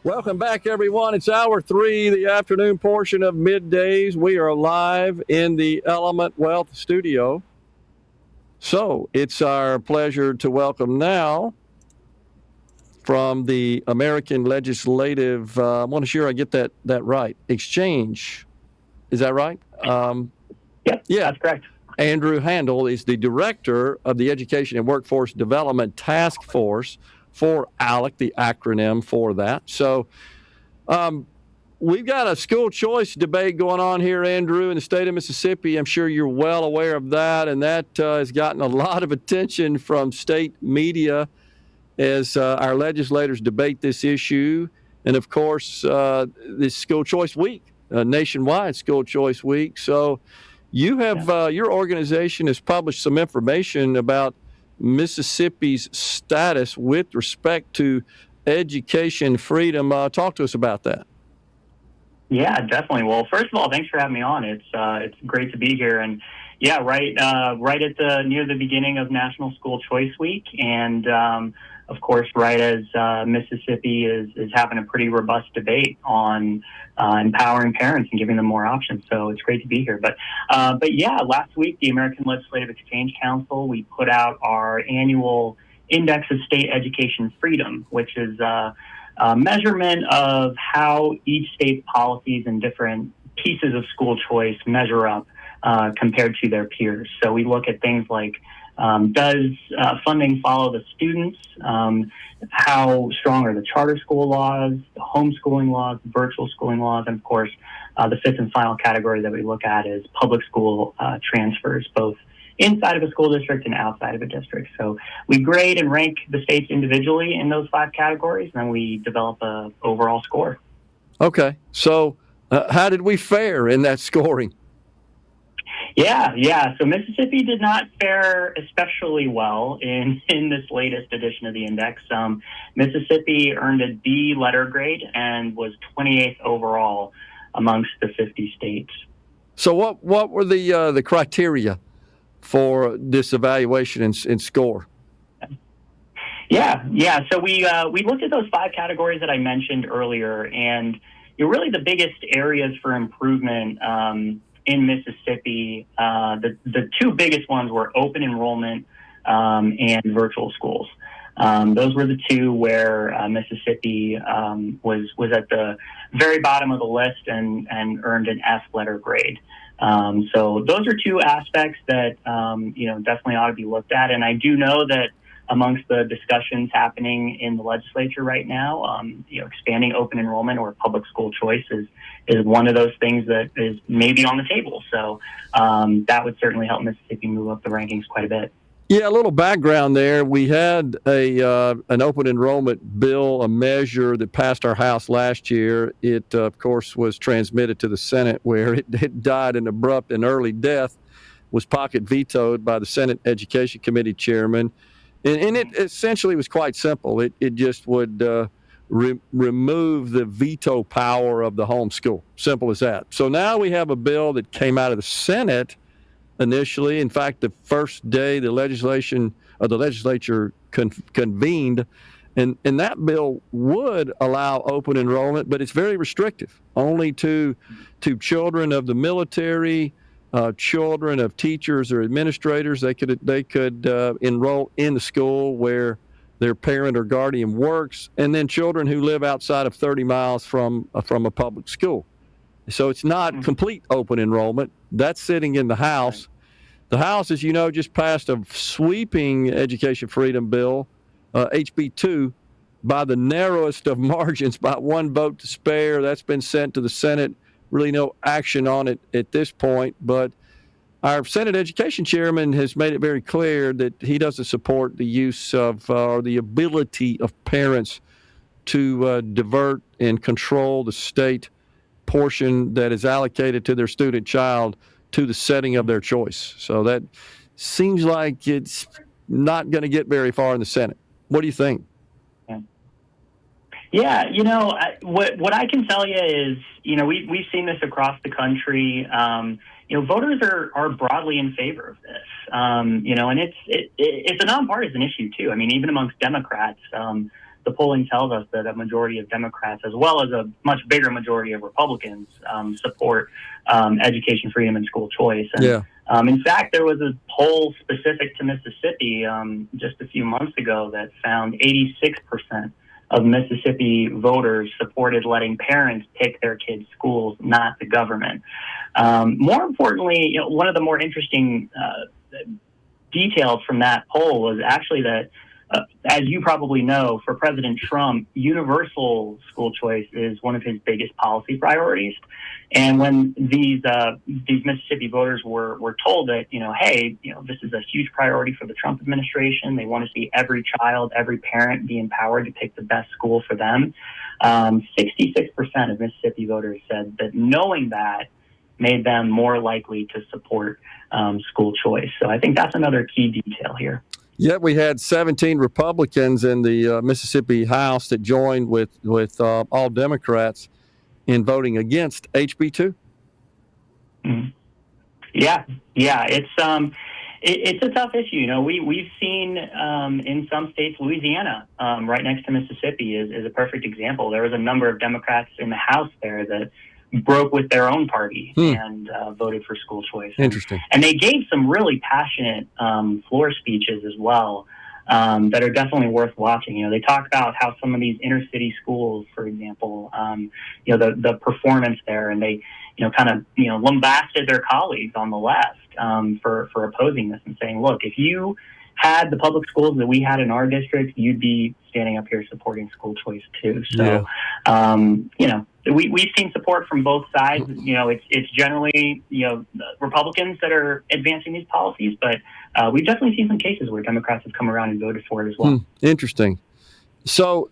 Welcome back, everyone. It's hour 3, the afternoon portion of Middays. We are live in the Element Wealth studio. So it's our pleasure to welcome now from the American Legislative, I want to sure I get that right, Exchange. Is that right? Yep, yeah, that's correct. Andrew Handel is the director of the Education and Workforce Development Task Force for ALEC, the acronym for that. So we've got a school choice debate going on here, Andrew, in the state of Mississippi. I'm sure you're well aware of that, and that has gotten a lot of attention from state media as our legislators debate this issue. And, of course, this School Choice Week, nationwide School Choice Week. So you have your organization has published some information about Mississippi's status with respect to education freedom. Talk to us about that. Yeah, definitely. Well, first of all, thanks for having me on. It's great to be here, and yeah, right at near the beginning of National School Choice Week, and of course, right as Mississippi is having a pretty robust debate on empowering parents and giving them more options. So it's great to be here. But yeah, last week the American Legislative Exchange Council, we put out our annual Index of State Education Freedom, which is a measurement of how each state's policies and different pieces of school choice measure up compared to their peers. So we look at things like, does funding follow the students? How strong are the charter school laws, the homeschooling laws, the virtual schooling laws, and of course, the fifth and final category that we look at is public school transfers, both inside of a school district and outside of a district. So we grade and rank the states individually in those 5 categories, and then we develop an overall score. Okay. So how did we fare in that scoring? Yeah. So Mississippi did not fare especially well in this latest edition of the index. Mississippi earned a D letter grade and was 28th overall amongst the 50 states. So what were the criteria for this evaluation and score? Yeah. So we looked at those 5 categories that I mentioned earlier, and really the biggest areas for improvement in Mississippi, the 2 biggest ones were open enrollment and virtual schools. Those were the 2 where Mississippi was at the very bottom of the list and earned an F letter grade. So those are 2 aspects that definitely ought to be looked at. And I do know that amongst the discussions happening in the legislature right now, expanding open enrollment or public school choice is one of those things that is maybe on the table. So that would certainly help Mississippi move up the rankings quite a bit. Yeah, a little background there. We had an open enrollment bill, a measure that passed our House last year. It, of course, was transmitted to the Senate, where it died an abrupt and early death, was pocket vetoed by the Senate Education Committee chairman. And it essentially was quite simple. It just would remove the veto power of the homeschool. Simple as that. So now we have a bill that came out of the Senate initially. In fact, the first day the legislature convened, and that bill would allow open enrollment, but it's very restrictive, only to children of the military, children of teachers or administrators. They could enroll in the school where their parent or guardian works, and then children who live outside of 30 miles from a public school. So it's not complete open enrollment. That's sitting in the House. The House, as you know, just passed a sweeping education freedom bill, HB 2, by the narrowest of margins, by 1 vote to spare. That's been sent to the Senate. Really no action on it at this point. But our Senate Education Chairman has made it very clear that he doesn't support the use of or the ability of parents to divert and control the state portion that is allocated to their student child to the setting of their choice. So that seems like it's not going to get very far in the Senate. What do you think? Yeah, what I can tell you is, we've seen this across the country. Voters are broadly in favor of this. And it's a nonpartisan issue too. I mean, even amongst Democrats, the the polling tells us that a majority of Democrats, as well as a much bigger majority of Republicans, support education freedom and school choice. And Yeah. in fact, there was a poll specific to Mississippi just a few months ago that found 86% of Mississippi voters supported letting parents pick their kids' schools, not the government. More importantly, one of the more interesting details from that poll was actually that, as you probably know, for President Trump, universal school choice is one of his biggest policy priorities. And when these Mississippi voters were told that, hey, this is a huge priority for the Trump administration, they want to see every child, every parent be empowered to pick the best school for them, 66% of Mississippi voters said that knowing that made them more likely to support school choice. So I think that's another key detail here. Yet we had 17 Republicans in the Mississippi House that joined with all Democrats in voting against HB2. Mm-hmm. Yeah, it's a tough issue. We've seen in some states, Louisiana, right next to Mississippi, is a perfect example. There was a number of Democrats in the House there that broke with their own party and voted for school choice. Interesting. And they gave some really passionate floor speeches as well that are definitely worth watching. They talk about how some of these inner city schools, for example, the performance there, and they, kind of, lambasted their colleagues on the left for opposing this and saying, look, if you had the public schools that we had in our district, you'd be standing up here supporting school choice too. So, we've seen support from both sides. It's generally, Republicans that are advancing these policies, but we've definitely seen some cases where Democrats have come around and voted for it as well. Interesting. So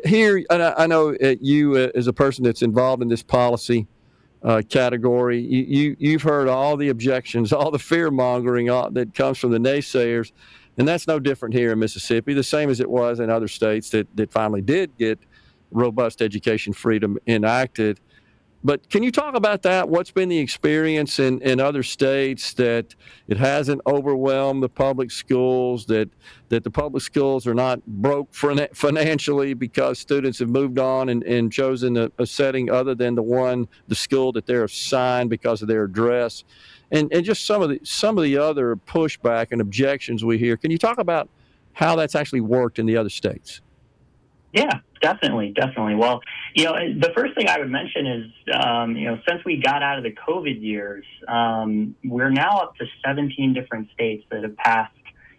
here, I know you as a person that's involved in this policy category, you've heard all the objections, all the fear mongering that comes from the naysayers, and that's no different here in Mississippi, the same as it was in other states that finally did get robust education freedom enacted. But can you talk about that? What's been the experience in other states that it hasn't overwhelmed the public schools, that the public schools are not broke financially because students have moved on and chosen a setting other than the school that they're assigned because of their address, and just some of the other pushback and objections we hear. Can you talk about how that's actually worked in the other states? Yeah, definitely. Well, the first thing I would mention is, since we got out of the COVID years, we're now up to 17 different states that have passed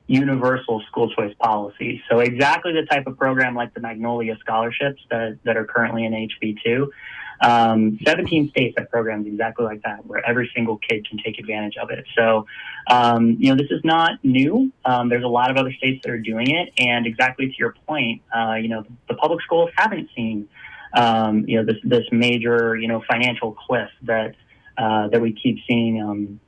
universal school choice policies. So exactly the type of program like the Magnolia scholarships that are currently in HB2. 17 states have programs exactly like that, where every single kid can take advantage of it. So, this is not new. There's a lot of other states that are doing it. And exactly to your point, the public schools haven't seen, this major, financial cliff that we keep seeing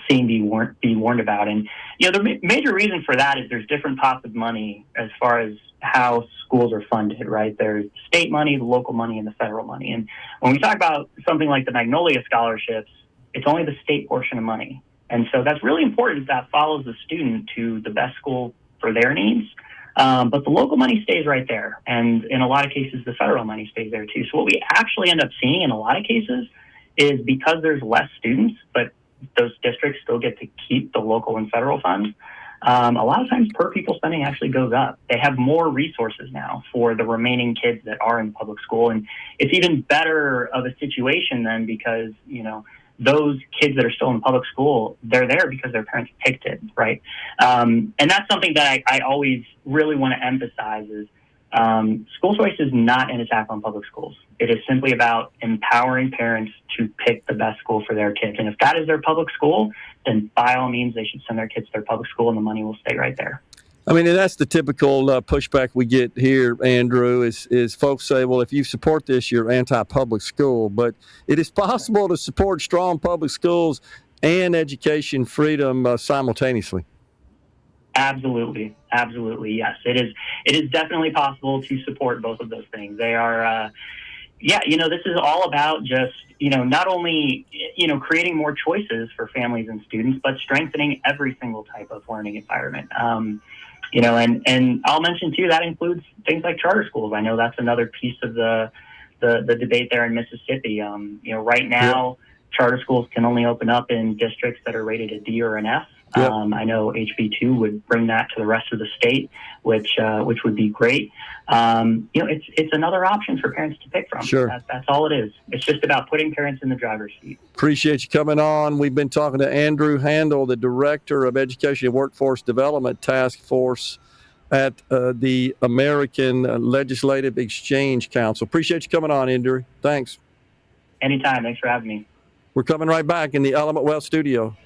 be warned about. And, the major reason for that is there's different pots of money as far as how schools are funded, right? There's state money, the local money, and the federal money. And when we talk about something like the Magnolia scholarships, it's only the state portion of money. And so that's really important. That follows the student to the best school for their needs. But the local money stays right there. And in a lot of cases, the federal money stays there too. So what we actually end up seeing in a lot of cases is, because there's less students, but those districts still get to keep the local and federal funds, a lot of times per pupil spending actually goes up. They have more resources now for the remaining kids that are in public school. And it's even better of a situation then, because, those kids that are still in public school, they're there because their parents picked it, right? And that's something that I always really want to emphasize is, school choice is not an attack on public schools. It is simply about empowering parents to pick the best school for their kids. And if that is their public school, then by all means, they should send their kids to their public school and the money will stay right there. I mean, and that's the typical pushback we get here, Andrew, is folks say, well, if you support this, you're anti-public school. But it is possible to support strong public schools and education freedom simultaneously. Absolutely. Yes, it is definitely possible to support both of those things. They are, this is all about just, not only, creating more choices for families and students, but strengthening every single type of learning environment. And I'll mention too, that includes things like charter schools. I know that's another piece of the debate there in Mississippi. Right now, charter schools can only open up in districts that are rated a D or an F. Yep. I know HB2 would bring that to the rest of the state, which would be great. It's another option for parents to pick from. Sure. That's all it is. It's just about putting parents in the driver's seat. Appreciate you coming on. We've been talking to Andrew Handel, the Director of Education and Workforce Development Task Force at the American Legislative Exchange Council. Appreciate you coming on, Andrew. Thanks. Anytime. Thanks for having me. We're coming right back in the Element Wealth studio.